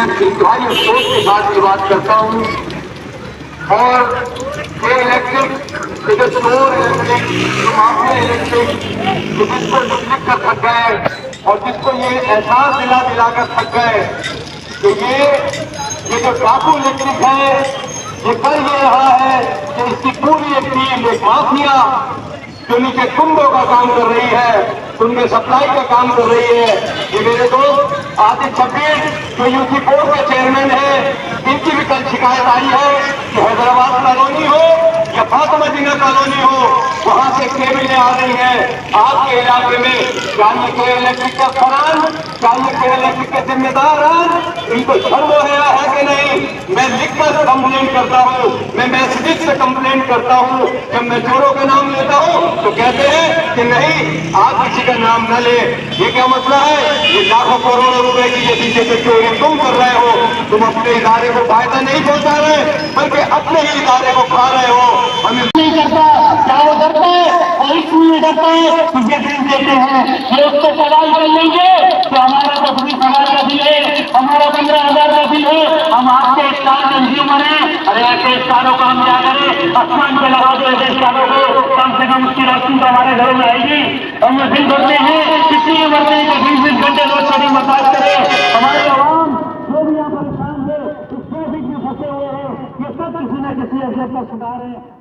मैं इंतहाई अफसोस के साथ ये बात करता हूँ। और ये इलेक्ट्रिक जो स्टोर इलेक्ट्रिक, जो माफिया इलेक्ट्रिक, जो जिसको लिख कर थक गए और जिसको ये एहसास दिला दिलाकर थक गए कि ये जो डाकू इलेक्ट्रिक है ये कर ये रहा है कि इसकी पूरी एक टीम, एक माफिया जो नीचे कुंभों का काम कर रही है, उनके सप्लाई का काम कर रही है। ये मेरे दोस्त आदित्य छब्बीर जो यूसी बोर्ड के चेयरमैन है, इनकी भी कल शिकायत आई है कि हैदराबाद कॉलोनी हो या फातिमा जिना कॉलोनी हो, वहां से केबलें आ रही हैं आपके इलाके में। क्या ये के इलेक्ट्रिक का फरान, क्या ये के इलेक्ट्रिक के जिम्मेदार हैं? इनको शर्म है कि नहीं? मैं लिखकर कंप्लेन करता हूँ, मैं मैसेज से कंप्लेन करता हूँ। जब मैं चोरों का नाम लेता हूँ तो कहते हैं कि नहीं आप किसी का नाम न ले। ये क्या मसला है? ये लाखों करोड़ों रुपए की ये पीछे से चोरी तुम कर रहे हो, तुम अपने इदारे को फायदा नहीं पहुंचा रहे बल्कि अपने ही इदारे को खा रहे हो। हमें नहीं करता, क्या वो डरता है और इसलिए डरता है तुझे दिन देते हैं। ये उससे सवाल कर लेंगे तो हमारा तो पूरी सवाल का बिल है, हमारा 15,000 का बिल है, हम आपके स्टार कंज्यूमर हैं। अरे ऐसे स्टारों को हम क्या करें? आसमान पे लगा दो ऐसे स्टारों को, कम से कम उसकी रोशनी तो हमारे घरों में आएगी। हम दिन भरते हैं इसलिए मरते हैं कि 20-20 घंटे लोड शेडिंग बर्दाश्त करें। हमारे आवाम जो भी यहाँ परेशान है, इस ट्रैफिक में फंसे हुए हैं, ये सब किसी न किसी असर का शिकार है।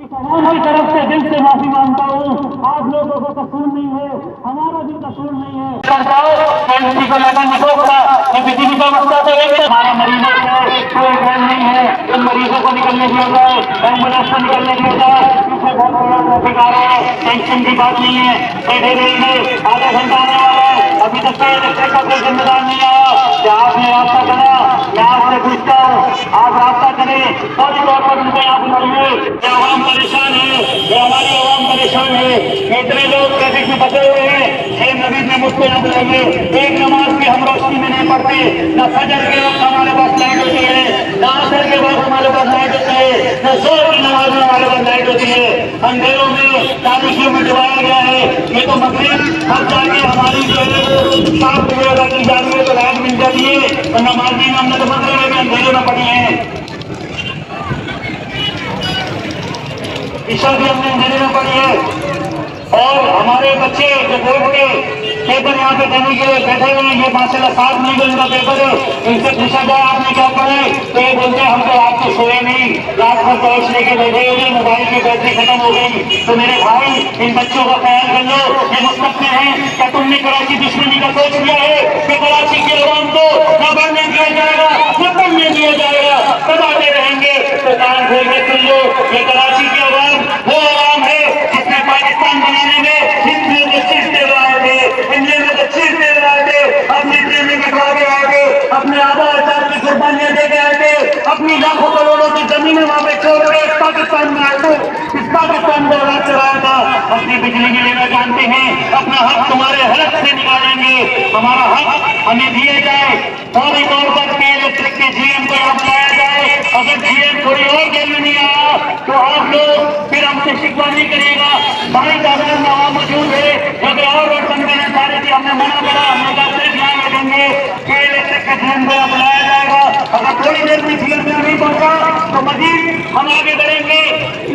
हमारी तरफ से दिल से माफी मांगता हूँ। आप लोगों को कसूर नहीं है, हमारा भी कसूर नहीं है। किसी को लगा नहीं होगा कि बिजली का मसला तो एक हमारे मरीजों से कोई ध्यान नहीं है। इन मरीजों को निकलने दिया जाए, एम्बुलेंस को निकलने दिया जाए, इससे बहुत बड़ा ट्रैफिक आ रहा है। टेंशन की बात नहीं है, बैठे रहेंगे, आधा घंटा आने वाला है, अभी तक तो इलेक्ट्रिक का कोई जिम्मेदार नहीं आया। क्या आपने रास्ता करा? मैं आपसे पूछता हूँ, आप रास्ता करें फौरी तौर पर उनको यहाँ बुलाइए। क्या आवाम परेशान है? ये हमारी आवाम परेशान है। इतने लोग ट्रैफिक में फंसे हुए हैं, शेख नबी ने मुझको यहाँ बुलाइए। एक नमाज भी हम रोशनी में नहीं पढ़ते, न फजर के वक्त हमारे पास लाइट होती है, न असर के वक्त हमारे पास लाइट होती है, न जोर की नमाज में हमारे पास लाइट होती है। अंधेरों में तारीखियों में डुबाया गया है। ये तो मगरिब अब जाके हमारी जो है वो 7 बजे अदा की जाती है तो लाइट मिल जाती है, तो नमाजी हमने तो मगरिब में अंधेरे में पड़ी है। ईशा भी हमने अंधेरे में पड़ी है। और हमारे बच्चे जो बोर्ड के पेपर यहाँ पे देने के लिए बैठे हुए हैं, ये माशाल्लाह 7 मई को इनका पेपर है। इनसे पूछा जाए आपने क्या पढ़े तो ये बोलते हैं हम तो रात को सोए नहीं, रात भर टॉर्च लेके बैठे हुए, मोबाइल की बैटरी खत्म हो गई। तो मेरे भाई इन बच्चों का ख्याल कर लो, ये मुस्तकबिल हैं। क्या तुमने कराची दुश्मनी का सोच लिया है कि कराची के अवाम को न बढ़ने दिया जाएगा न बढ़ने दिया जाएगा, दबाते रहेंगे? तो कान खोल के सुन लो, ये कराची के अवाम वो अवाम है जिसने पाकिस्तान बनाने में हिंदुओं को चीज दे रहे थे, इंडियन को चीज दे रहे थे, अपनी ट्रेनिंग के आगे आए थे, अपने आधा हजार की कुर्बानियां दे के आए थे, अपनी लाखों करोड़ों की जमीनें वहां पे छोड़ के पाकिस्तान में आए थे, इस पाकिस्तान को राज चलाया था। अपनी बिजली के लिए जानते हैं अपना हक तुम्हारे हक से निकालेंगे, हमारा हक हमें दिए जाए। फौरी तौर पर इलेक्ट्रिक के जीएम को यहाँ बुलाया जाए। अगर जीएम थोड़ी और देर में नहीं आया तो आप लोग फिर हमसे शिकवा नहीं करिएगा। भाई दादा वहां मौजूद है, अगर और रोशन करना चाह रहे थे, हमने मना करा, हमने कहा सिर्फ यहाँ बैठेंगे कि इलेक्ट्रिक के जीएम को यहाँ बुलाया जाएगा। अगर थोड़ी देर में जीएम नहीं पहुंचा तो मजीद हम आगे बढ़ेंगे।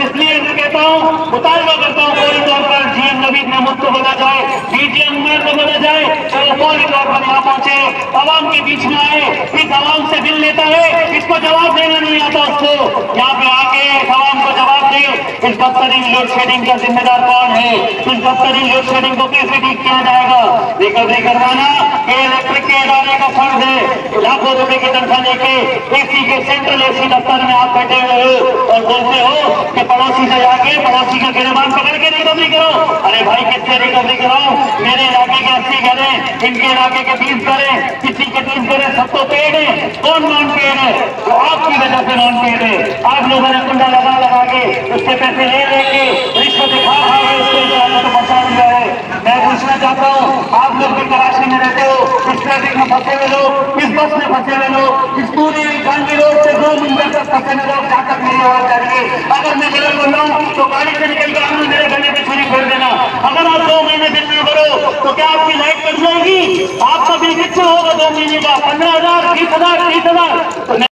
इसलिए मैं कहता हूँ, मुतालबा करता हूँ फौरी तौर पर जीएम नवीद महमूद को बोला जाए, डीजीएम उमर को बोला जाए, तो फौरी तौर पर यहाँ पहुंचे, आवाम के बीच में आए। इस आवाम से दिल लेता है, इसको जवाब देना नहीं आता, उसको यहाँ पे आके आवाम को जवाब दे। इस बदतरीन लोड शेडिंग का जिम्मेदार कौन है? इस बदतरीन लोड शेडिंग को कैसे ठीक किया जाएगा? रिकवरी करवाना ये इलेक्ट्रिक के इदारे का फर्ज है। लाखों रुपए की तनख्वाह लेके एसी के सेंट्रल एसी दफ्तर में आप बैठे हुए हो और बोलते हो कि पड़ोसी से जाके पड़ोसी का गिरबान पकड़ के रिकवरी करो। अरे भाई किससे रिकवरी कराओ? मेरे इलाके के 80 घर है, इनके इलाके के 20 घर है, किसी के 30 घर है, सब तो पेड़ है। कौन नॉन पेड़ है? वो आपकी वजह से नॉन पेड़ है। आप लोगों ने कुंडा लगा लगा के उसके पैसे ले लेके रिश्वत खा खा के उसको तो बचा दिया है। मैं पूछना चाहता हूँ, आप लोग भी कराची में रहते हो, इस ट्रैफिक में फंसे हुए लोग, इस बस में फंसे हुए लोग, इस पूरी गांधी रोड से 2 मंजिल तक पहुंचने दो, जहां तक मेरी आवाज जा रही है। अगर मैं गलत बोल रहा हूँ तो गाड़ी से निकल कर आना, मेरे गले पे छुरी फोड़ देना। अगर आप 2 महीने बिल ना भरो तो क्या आपकी लाइट कट जाएगी? आपका बिल कितना होगा 2 महीने का? 15,000, 20,000, 30,000?